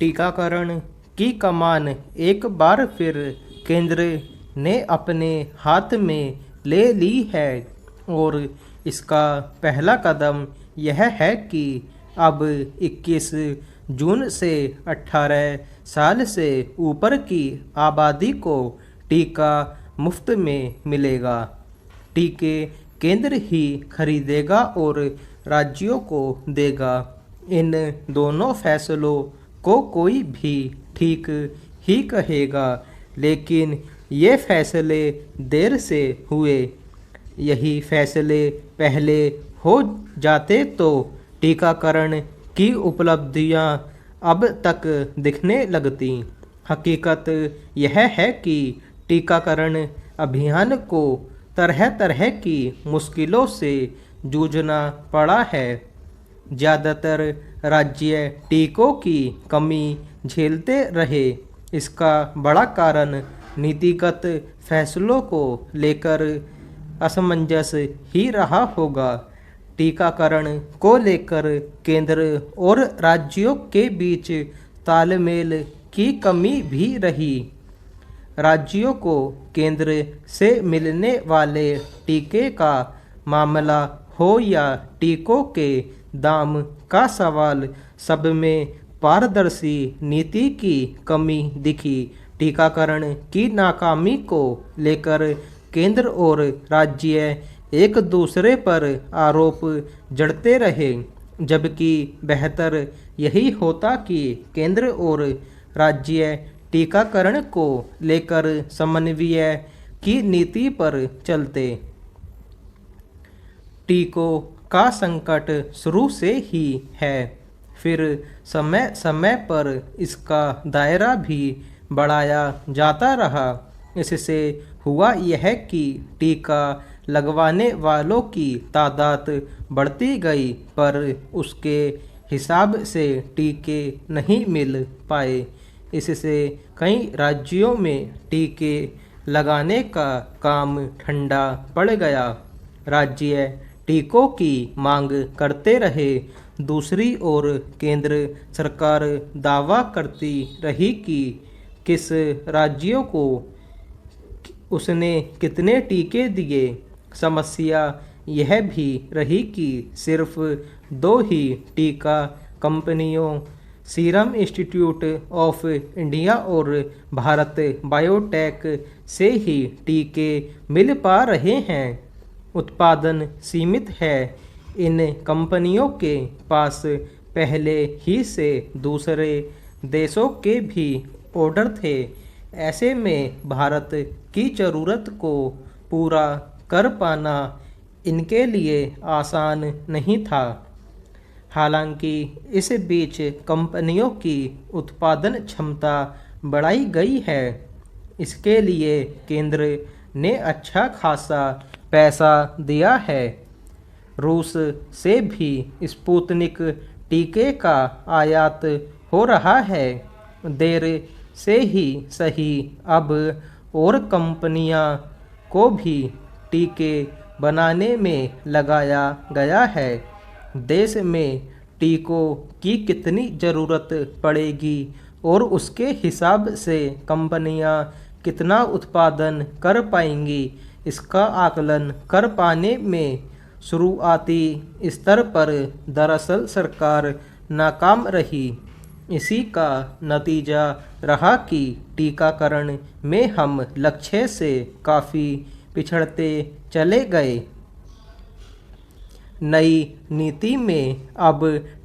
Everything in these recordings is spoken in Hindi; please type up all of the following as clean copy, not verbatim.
टीकाकरण की कमान एक बार फिर केंद्र ने अपने हाथ में ले ली है और इसका पहला कदम यह है कि अब 21 जून से 18 साल से ऊपर की आबादी को टीका मुफ्त में मिलेगा। टीके केंद्र ही खरीदेगा और राज्यों को देगा। इन दोनों फैसलों को कोई भी ठीक ही कहेगा, लेकिन ये फैसले देर से हुए। यही फैसले पहले हो जाते तो टीकाकरण की उपलब्धियां अब तक दिखने लगती। हकीकत यह है कि टीकाकरण अभियान को तरह तरह की मुश्किलों से जूझना पड़ा है। ज़्यादातर राज्य टीकों की कमी झेलते रहे। इसका बड़ा कारण नीतिगत फैसलों को लेकर असमंजस ही रहा होगा। टीकाकरण को लेकर केंद्र और राज्यों के बीच तालमेल की कमी भी रही। राज्यों को केंद्र से मिलने वाले टीके का मामला हो या टीकों के दाम का सवाल, सब में पारदर्शी नीति की कमी दिखी। टीकाकरण की नाकामी को लेकर केंद्र और राज्य एक दूसरे पर आरोप जड़ते रहे, जबकि बेहतर यही होता कि केंद्र और राज्य टीकाकरण को लेकर समन्वय की नीति पर चलते। टीकों का संकट शुरू से ही है, फिर समय समय पर इसका दायरा भी बढ़ाया जाता रहा। इससे हुआ यह कि टीका लगवाने वालों की तादाद बढ़ती गई, पर उसके हिसाब से टीके नहीं मिल पाए। इससे कई राज्यों में टीके लगाने का काम ठंडा पड़ गया। राज्य टीकों की मांग करते रहे। दूसरी ओर केंद्र सरकार दावा करती रही कि किस राज्यों को उसने कितने टीके दिए। समस्या यह भी रही कि सिर्फ 2 ही टीका कंपनियों, सीरम इंस्टीट्यूट ऑफ इंडिया और भारत बायोटेक से ही टीके मिल पा रहे हैं। उत्पादन सीमित है। इन कंपनियों के पास पहले ही से दूसरे देशों के भी ऑर्डर थे। ऐसे में भारत की ज़रूरत को पूरा कर पाना इनके लिए आसान नहीं था। हालांकि इस बीच कंपनियों की उत्पादन क्षमता बढ़ाई गई है। इसके लिए केंद्र ने अच्छा खासा पैसा दिया है। रूस से भी स्पुतनिक टीके का आयात हो रहा है। देर से ही सही, अब और कंपनियां को भी टीके बनाने में लगाया गया है। देश में टीकों की कितनी ज़रूरत पड़ेगी और उसके हिसाब से कंपनियां कितना उत्पादन कर पाएंगी, इसका आकलन कर पाने में शुरुआती स्तर पर दरअसल सरकार नाकाम रही। इसी का नतीजा रहा कि टीकाकरण में हम लक्ष्य से काफ़ी पिछड़ते चले गए। नई नीति में अब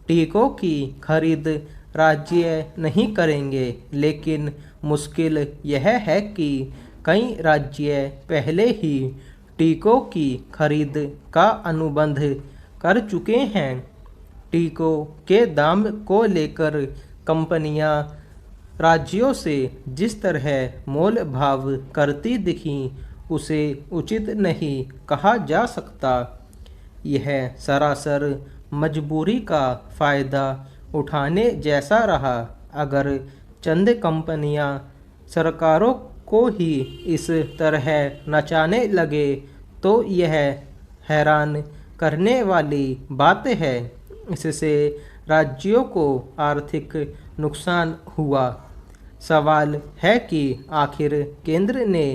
टीकों की खरीद राज्य नहीं करेंगे, लेकिन मुश्किल यह है कि कई राज्य पहले ही टीकों की खरीद का अनुबंध कर चुके हैं। टीकों के दाम को लेकर कंपनियां राज्यों से जिस तरह मोल भाव करती दिखीं, उसे उचित नहीं कहा जा सकता। यह सरासर मजबूरी का फ़ायदा उठाने जैसा रहा। अगर चंद कंपनियां सरकारों को ही इस तरह नचाने लगे तो यह हैरान करने वाली बात है। इससे राज्यों को आर्थिक नुकसान हुआ। सवाल है कि आखिर केंद्र ने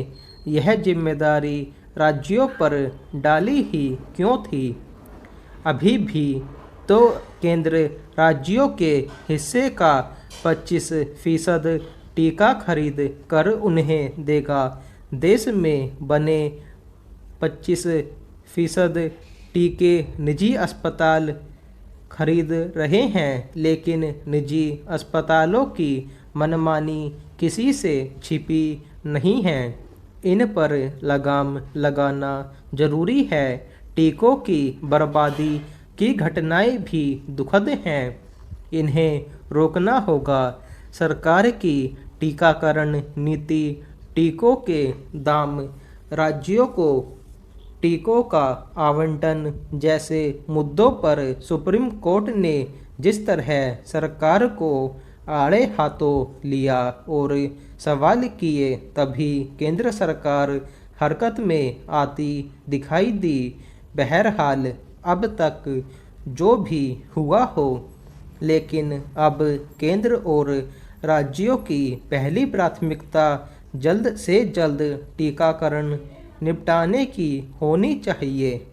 यह जिम्मेदारी राज्यों पर डाली ही क्यों थी। अभी भी तो केंद्र राज्यों के हिस्से का 25% टीका खरीद कर उन्हें देगा। देश में बने 25% टीके निजी अस्पताल खरीद रहे हैं, लेकिन निजी अस्पतालों की मनमानी किसी से छिपी नहीं है। इन पर लगाम लगाना जरूरी है। टीकों की बर्बादी की घटनाएं भी दुखद हैं, इन्हें रोकना होगा। सरकार की टीकाकरण नीति, टीकों के दाम, राज्यों को टीकों का आवंटन जैसे मुद्दों पर सुप्रीम कोर्ट ने जिस तरह सरकार को आड़े हाथों लिया और सवाल किए, तभी केंद्र सरकार हरकत में आती दिखाई दी। बहरहाल अब तक जो भी हुआ हो, लेकिन अब केंद्र और राज्यों की पहली प्राथमिकता जल्द से जल्द टीकाकरण निपटाने की होनी चाहिए।